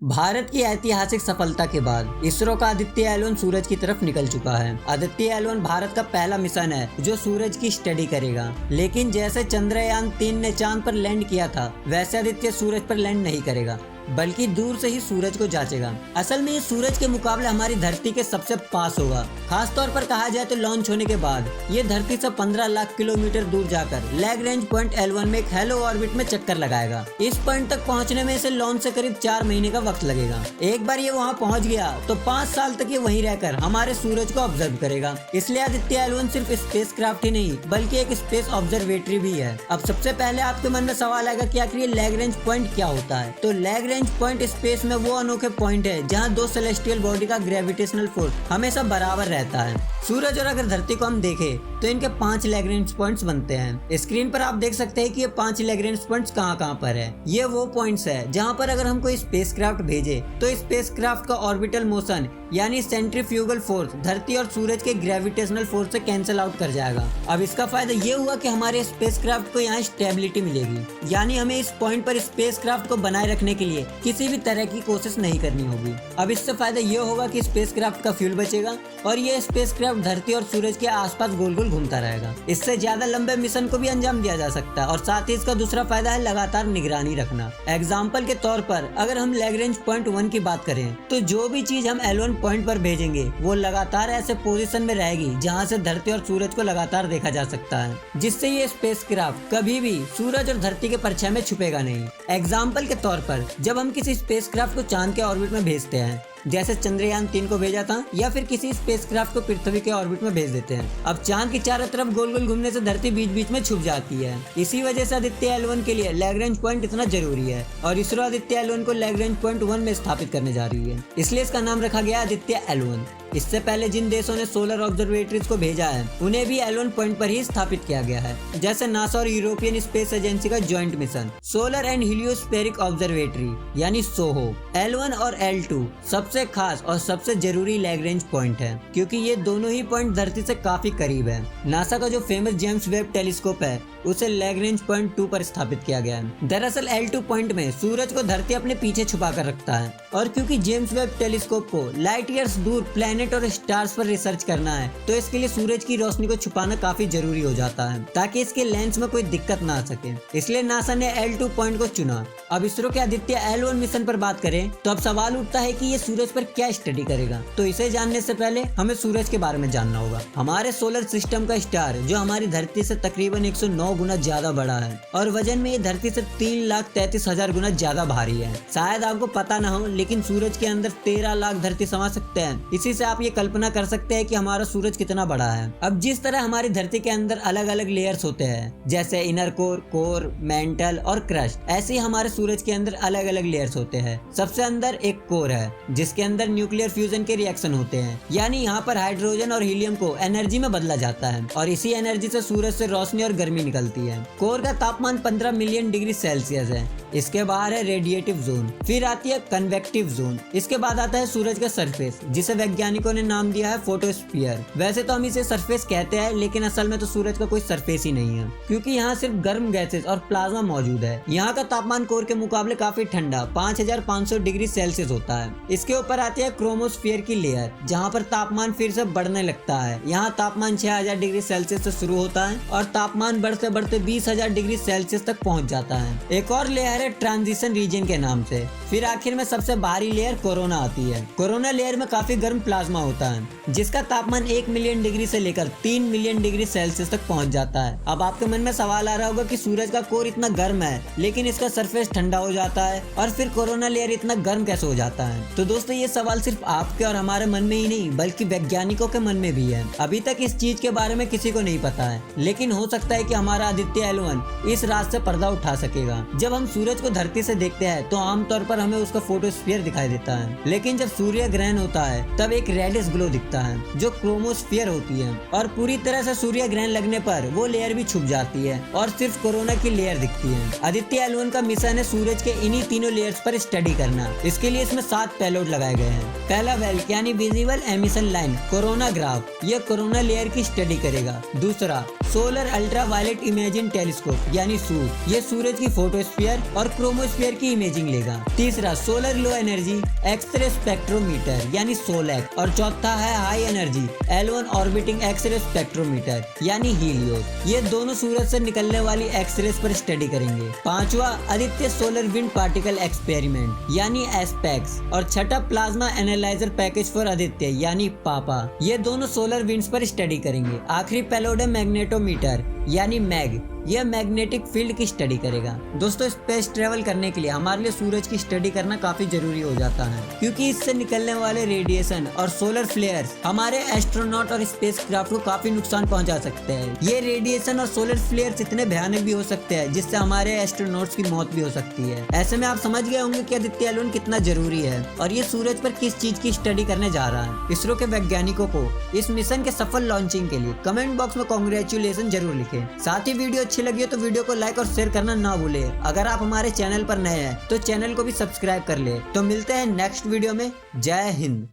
भारत की ऐतिहासिक सफलता के बाद इसरो का आदित्य L1 सूरज की तरफ निकल चुका है। आदित्य L1 भारत का पहला मिशन है जो सूरज की स्टडी करेगा। लेकिन जैसे चंद्रयान 3 ने चांद पर लैंड किया था, वैसे आदित्य सूरज पर लैंड नहीं करेगा, बल्कि दूर से ही सूरज को जांचेगा। असल में ये सूरज के मुकाबले हमारी धरती के सबसे पास होगा। खास तौर पर कहा जाए तो लॉन्च होने के बाद ये धरती से 15 लाख किलोमीटर दूर जाकर लैग्रेंज पॉइंट L1 में एक हेलो ऑर्बिट में चक्कर लगाएगा। इस पॉइंट तक पहुंचने में इसे लॉन्च से करीब 4 महीने का वक्त लगेगा। एक बार ये वहां पहुंच गया तो 5 साल तक ये वहीं रहकर हमारे सूरज को ऑब्जर्व करेगा। इसलिए आदित्य L1 सिर्फ स्पेस क्राफ्ट ही नहीं बल्कि एक स्पेस ऑब्जर्वेटरी भी है। अब सबसे पहले आपके मन में सवाल आएगा कि आखिर ये लैग्रेंज पॉइंट क्या होता है। तो लैग्रेंज पॉइंट स्पेस में वो अनोखे पॉइंट है जहां दो सेलेस्टियल बॉडी का ग्रेविटेशनल फोर्स हमेशा बराबर रहता है। सूरज और अगर धरती को हम देखें तो इनके 5 लैग्रेंज पॉइंट्स बनते हैं। स्क्रीन पर आप देख सकते हैं कि ये 5 लैग्रेंज पॉइंट्स कहां पर है। ये वो पॉइंट्स है जहां पर अगर हम कोई स्पेसक्राफ्ट भेजे तो स्पेसक्राफ्ट का ऑर्बिटल मोशन यानी सेंट्रीफ्यूगल फोर्स धरती और सूरज के ग्रेविटेशनल फोर्स से कैंसिल आउट कर जाएगा। अब इसका फायदा ये हुआ कि हमारे स्पेसक्राफ्ट को यहाँ स्टेबिलिटी मिलेगी, यानी हमें इस पॉइंट पर स्पेसक्राफ्ट को बनाए रखने के लिए किसी भी तरह की कोशिश नहीं करनी होगी। अब इससे फायदा ये होगा कि स्पेसक्राफ्ट का फ्यूल बचेगा और ये स्पेसक्राफ्ट धरती और सूरज के आसपास गोल गोल घूमता रहेगा। इससे ज्यादा लंबे मिशन को भी अंजाम दिया जा सकता है और साथ ही इसका दूसरा फायदा है लगातार निगरानी रखना। एग्जाम्पल के तौर पर अगर हम लैग्रेंज पॉइंट 1 की बात करें तो जो भी चीज हम L1 पॉइंट पर भेजेंगे वो लगातार ऐसे पोजीशन में रहेगी जहां से धरती और सूरज को लगातार देखा जा सकता है, जिससे ये स्पेसक्राफ्ट कभी भी सूरज और धरती के परछाई में छुपेगा नहीं। एग्जाम्पल के तौर पर जब हम किसी स्पेसक्राफ्ट को चांद के ऑर्बिट में भेजते हैं, जैसे चंद्रयान 3 को भेजा था, या फिर किसी स्पेसक्राफ्ट को पृथ्वी के ऑर्बिट में भेज देते हैं। अब चांद की चारों तरफ गोल गोल घूमने से धरती बीच बीच में छुप जाती है। इसी वजह से आदित्य L1 के लिए लैग्रेंज पॉइंट इतना जरूरी है और इसरो आदित्य L1 को लैग्रेंज पॉइंट 1 में स्थापित करने जा रही है, इसलिए इसका नाम रखा गया आदित्य L1। इससे पहले जिन देशों ने सोलर ऑब्जर्वेटरीज को भेजा है उन्हें भी L1 पॉइंट पर ही स्थापित किया गया है, जैसे नासा और यूरोपियन स्पेस एजेंसी का joint mission solar and heliospheric observatory यानी सोहो। L1 और L2 सबसे खास और सबसे जरूरी लैग्रेंज पॉइंट है क्योंकि ये दोनों ही पॉइंट धरती से काफी करीब है। नासा का जो फेमस जेम्स वेब टेलीस्कोप है उसे लैग्रेंज पॉइंट 2 पर स्थापित किया गया है। दरअसल L2 पॉइंट में सूरज को धरती अपने पीछे छुपा कर रखता है और क्योंकि जेम्स वेब टेलीस्कोप को लाइट ईयर्स दूर प्लैनेट और स्टार्स पर रिसर्च करना है तो इसके लिए सूरज की रोशनी को छुपाना काफी जरूरी हो जाता है ताकि इसके लेंस में कोई दिक्कत ना आ सके। इसलिए नासा ने L2 पॉइंट को चुना। अब इसरो के आदित्य L1 मिशन पर बात करें तो अब सवाल उठता है कि ये सूरज पर क्या स्टडी करेगा। तो इसे जानने से पहले हमें सूरज के बारे में जानना होगा। हमारे सोलर सिस्टम का स्टार जो हमारी धरती से तकरीबन 109 गुना ज्यादा बड़ा है और वजन में ये धरती से 3,33,000 गुना ज्यादा भारी है। शायद आपको पता ना हो लेकिन सूरज के अंदर 13 लाख धरती समा सकते हैं। इसी से आप ये कल्पना कर सकते हैं कि हमारा सूरज कितना बड़ा है। अब जिस तरह हमारी धरती के अंदर अलग अलग लेयर्स होते हैं जैसे इनर कोर, मेंटल और क्रस्ट, ऐसे ही हमारे सूरज के अंदर अलग अलग लेयर्स होते हैं। सबसे अंदर एक कोर है जिसके अंदर न्यूक्लियर फ्यूजन के रिएक्शन होते हैं, यानी यहाँ पर हाइड्रोजन और हीलियम को एनर्जी में बदला जाता है और इसी एनर्जी से सूरज से रोशनी और गर्मी निकलती है। कोर का तापमान 15 मिलियन डिग्री सेल्सियस है। इसके बाहर है रेडिएटिव जोन, फिर आती है कन्वेक्टिव जोन। इसके बाद आता है सूरज का सरफेस जिसे वैज्ञानिकों ने नाम दिया है फोटोस्फीयर। वैसे तो हम इसे सरफेस कहते हैं लेकिन असल में तो सूरज का कोई सरफेस ही नहीं है क्योंकि यहाँ सिर्फ गर्म गैसेस और प्लाज्मा मौजूद है। यहाँ का तापमान कोर के मुकाबले काफी ठंडा 5500 डिग्री सेल्सियस होता है। इसके ऊपर आती है क्रोमोस्फीयर की लेयर जहाँ पर तापमान फिर से बढ़ने लगता है। यहाँ तापमान 6000 डिग्री सेल्सियस से शुरू होता है और तापमान बढ़ते बढ़ते 20,000 डिग्री सेल्सियस तक पहुँच जाता है। एक और लेयर है ट्रांजिशन रीजन के नाम से। फिर आखिर में सबसे बाहरी लेयर कोरोना आती है। कोरोना लेयर में काफी गर्म प्लाज्मा होता है जिसका तापमान 1 मिलियन डिग्री से लेकर 3 मिलियन डिग्री सेल्सियस तक पहुंच जाता है। अब आपके मन में सवाल आ रहा होगा कि सूरज का कोर इतना गर्म है लेकिन इसका सरफेस ठंडा हो जाता है और फिर कोरोना लेयर इतना गर्म कैसे हो जाता है। तो दोस्तों ये सवाल सिर्फ आपके और हमारे मन में ही नहीं बल्कि वैज्ञानिकों के मन में भी है। अभी तक इस चीज के बारे में किसी को नहीं पता है लेकिन हो सकता है कि हमारा आदित्य L1 इस रात से पर्दा उठा सकेगा। जब हम सूरज को धरती से देखते हैं तो आमतौर पर हमें उसका फोटोस्फीयर दिखाई देता है, लेकिन जब सूर्य ग्रहण होता है तब एक रेडिश ग्लो दिखता है जो क्रोमोस्फीयर होती है और पूरी तरह से सूर्य ग्रहण लगने पर वो लेयर भी छुप जाती है और सिर्फ कोरोना की लेयर दिखती है। आदित्य L1 का मिशन है सूरज के इन्हीं तीनों लेयर्स पर स्टडी करना। इसके लिए इसमें 7 पेलोड लगाए गए हैं। पहला वेल्क यानी visible emission line corona graph, यह कोरोना लेयर की स्टडी करेगा। दूसरा सोलर अल्ट्रावायलेट इमेजिंग टेलीस्कोप यानी सूर, ये सूरज की फोटोस्फीयर और क्रोमोस्फीयर की इमेजिंग लेगा। तीसरा solar glow energy x-ray spectrometer यानी सोलेक और चौथा है high energy L1 orbiting x-ray spectrometer यानी हीलियोस। ये दोनों सूरज से निकलने वाली एक्सरेज पर स्टडी करेंगे। पांचवा Aditya solar wind particle experiment यानी एस्पेक्स और छठा plasma analyser package for Aditya यानी पापा। ये दोनों सोलर विंड्स पर स्टडी करेंगे। आखिरी पेलोडे मैग्नेटोमीटर यानी मैग, यह मैग्नेटिक फील्ड की स्टडी करेगा। दोस्तों स्पेस ट्रेवल करने के लिए हमारे लिए सूरज की स्टडी करना काफी जरूरी हो जाता है, क्योंकि इससे निकलने वाले रेडिएशन और सोलर फ्लेयर्स हमारे एस्ट्रोनॉट और स्पेसक्राफ्ट को काफी नुकसान पहुंचा सकते हैं। ये रेडिएशन और सोलर फ्लेयर्स इतने भयानक भी हो सकते हैं जिससे हमारे एस्ट्रोनॉट्स की मौत भी हो सकती है। ऐसे में आप समझ गए होंगे कि आदित्य L1 कितना जरूरी है और ये सूरज पर किस चीज की स्टडी करने जा रहा है। इसरो के वैज्ञानिकों को इस मिशन के सफल लॉन्चिंग के लिए कमेंट बॉक्स में कांग्रेचुलेशन जरूर लिखें। साथ ही वीडियो अच्छी लगी हो तो वीडियो को लाइक और शेयर करना ना भूले। अगर आप हमारे चैनल पर नए हैं तो चैनल को भी सब्सक्राइब कर ले। तो मिलते हैं नेक्स्ट वीडियो में। जय हिंद।